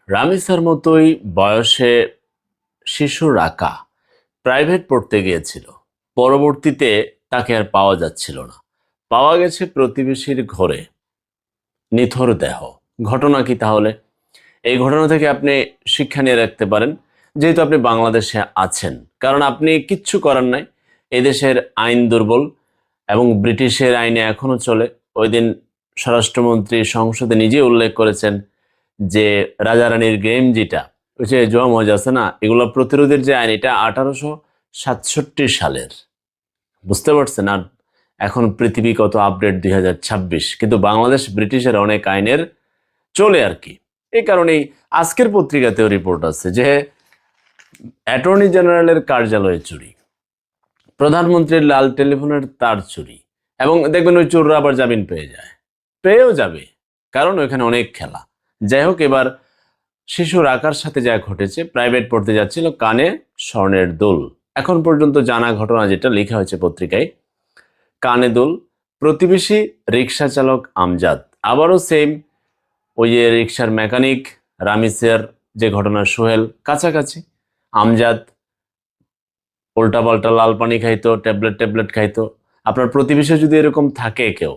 রামিসার মতোই বয়সে শিশু রাকা প্রাইভেট পড়তে গিয়েছিল। পরবর্তীতে তাকে আর পাওয়া যাচ্ছিল না। পাওয়া গেছে প্রতিবেশীর ঘরে নিথর দেহ। ঘটনা কি তাহলে? এই ঘটনা থেকে আপনি শিক্ষা নিয়ে রাখতে পারেন, যেহেতু আপনি বাংলাদেশে আছেন। কারণ আপনি কিচ্ছু করার নাই। এদেশের আইন দুর্বল এবং ব্রিটিশের আইনে এখনো চলে। ওই দিন স্বরাষ্ট্রমন্ত্রী সংসদে নিজে উল্লেখ করেছেন যে রাজা রানীর গেম যেটা, ওই যে জোয়া মজা আছে না, এগুলো প্রতিরোধের যে আইন, এটা 1867 সালের। বুঝতে পারছেন? আর এখন পৃথিবী কত আপডেট, 2026, কিন্তু বাংলাদেশ ব্রিটিশের অনেক আইনের চলে আর কি। এই কারণেই আজকের পত্রিকাতেও রিপোর্ট আছে যে অ্যাটর্নি জেনারেলের কার্যালয়ে চুরি, প্রধানমন্ত্রীর লাল টেলিফোনের তার চুরি, এবং দেখবেন ওই চোররা আবার জামিন পেয়েও যাবে, কারণ ওইখানে অনেক খেলা। যাই হোক, এবার শিশু রাকার সাথে যা ঘটেছে, প্রাইভেট পড়তে যাচ্ছিল, কানে স্বর্ণের দুল। এখন পর্যন্ত জানা ঘটনা যেটা লেখা হয়েছে পত্রিকায়, কানে দুল। প্রতিবেশী রিক্সা চালক আমজাদ, আবারও সেম ওই যে রিক্সার মেকানিক রামিসের যে ঘটনা, সোহেল কাছাকাছি। আমজাদ উল্টাপাল্টা লাল পানি খাইতো, ট্যাবলেট খাইতো। আপনার প্রতিবেশী যদি এরকম থাকে কেউ,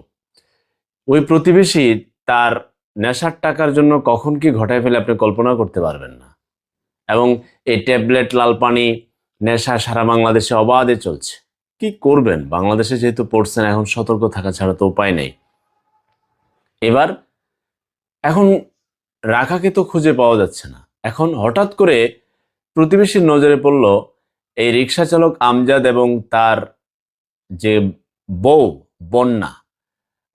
ওই প্রতিবেশী তার নেশার টাকার জন্য কখন কি ঘটায় ফেলে আপনি কল্পনা করতে পারবেন না। এবং এই ট্যাবলেট, লাল পানি, নেশা সারা বাংলাদেশে অবাধে চলছে। কি করবেন? বাংলাদেশে যেহেতু পড়ছেন, এখন সতর্ক থাকা ছাড়া তো উপায় নেই। এবার এখন রাখাকে তো খুঁজে পাওয়া যাচ্ছে না। এখন হঠাৎ করে প্রতিবেশীর নজরে পড়ল এই রিক্সা চালক আমজাদ এবং তার যে বউ বন্যা।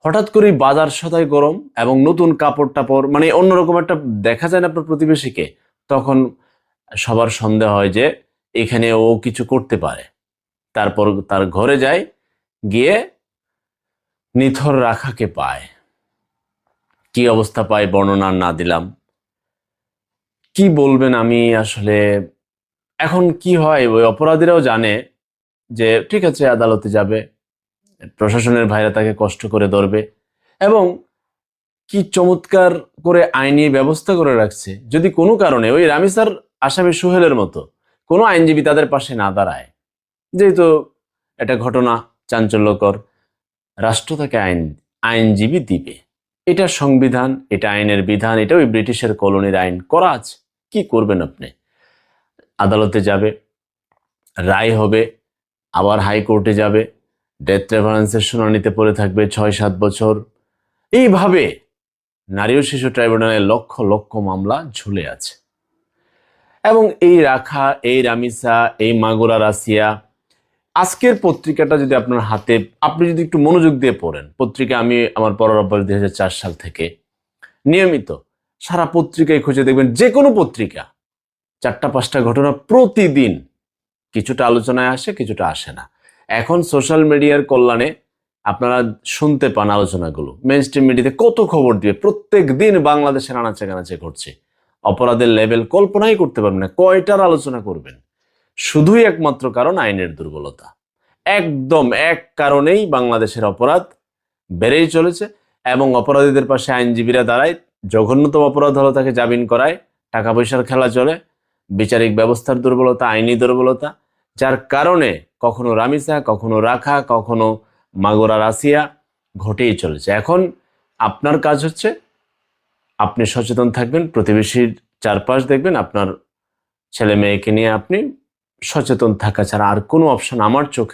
হঠাৎ করে বাজার সদাই গরম এবং নতুন কাপড় টাপড়, মানে অন্যরকম একটা দেখা যায় না আপনার প্রতিবেশীকে। তখন সবার সন্দেহ হয় যে এখানে ও কিছু করতে পারে। তারপর তার ঘরে যায়, গিয়ে নিথর রাখাকে পায়। কি অবস্থা পায় বর্ণনা না দিলাম। কি বলবেন? আমি আসলে এখন কি হয়, ওই অপরাধীরাও জানে যে ঠিক আছে, আদালতে যাবে, প্রশাসনের ভাইরা তাকে কষ্ট করে ধরবে, এবং কি চমৎকার করে আইনি ব্যবস্থা করে রাখছে। যদি কোনো কারণে ওই রামিসার আসামি সোহেলের মতো কোনো আইনজীবী তাদের পাশে না দাঁড়ায়, যেহেতু এটা ঘটনা চাঞ্চল্যকর, রাষ্ট্র তাকে আইনজীবী দিবে। এটা সংবিধান, এটা আইনের বিধান, এটা ওই ব্রিটিশের কলোনির আইন করা আছে। কি করবেন আপনি? আদালতে যাবে, রায় হবে, আবার হাইকোর্টে যাবে, ডেথ রেফারেন্সের শুনানিতে পড়ে থাকবে 6-7 বছর। এইভাবে নারী ও শিশু ট্রাইব্যুনালে লক্ষ লক্ষ মামলা ঝুলে আছে। এবং এই রাখা, এই রামিসা, এই মাগুরা রাসিয়া, আজকের পত্রিকাটা যদি আপনার হাতে, আপনি যদি একটু মনোযোগ দিয়ে পড়েন পত্রিকা, আমি আমার পড়ার অভ্যাস 2004 সাল থেকে নিয়মিত, সারা পত্রিকায় খুঁজে দেখবেন, যে কোনো পত্রিকা 4টা-5টা ঘটনা প্রতিদিন কিছুটা আলোচনায় আসে, কিছুটা আসে না। এখন সোশ্যাল মিডিয়ার কল্যাণে আপনারা শুনতে পান আলোচনাগুলো। মেইন স্ট্রিম মিডিয়াতে কত খবর দিবে, প্রত্যেক দিন বাংলাদেশের আনাচে কানাচে ঘটছে। অপরাধের লেভেল কল্পনাই করতে পারবেন না, কয়টার আলোচনা করবেন। শুধুই একমাত্র কারণ আইনের দুর্বলতা। একদম এক কারণেই বাংলাদেশের অপরাধ বেড়েই চলেছে, এবং অপরাধীদের পাশে আইনজীবীরা দাঁড়ায়। জঘন্যতম অপরাধ হলো তাকে জামিন করায়, টাকা পয়সার খেলা চলে, বিচারিক ব্যবস্থার দুর্বলতা, আইনি দুর্বলতা, যার কারণে কখনো রামিসা, কখনো রাখা, কখনো মাগুরা রাসিয়া ঘটেই চলেছে। এখন আপনার কাজ হচ্ছে, আপনি সচেতন থাকবেন, প্রতিবেশীর চারপাশ দেখবেন, আপনার ছেলে মেয়েকে নিয়ে আপনি সচেতন থাকা ছাড়া আর কোনো অপশন আমার চোখে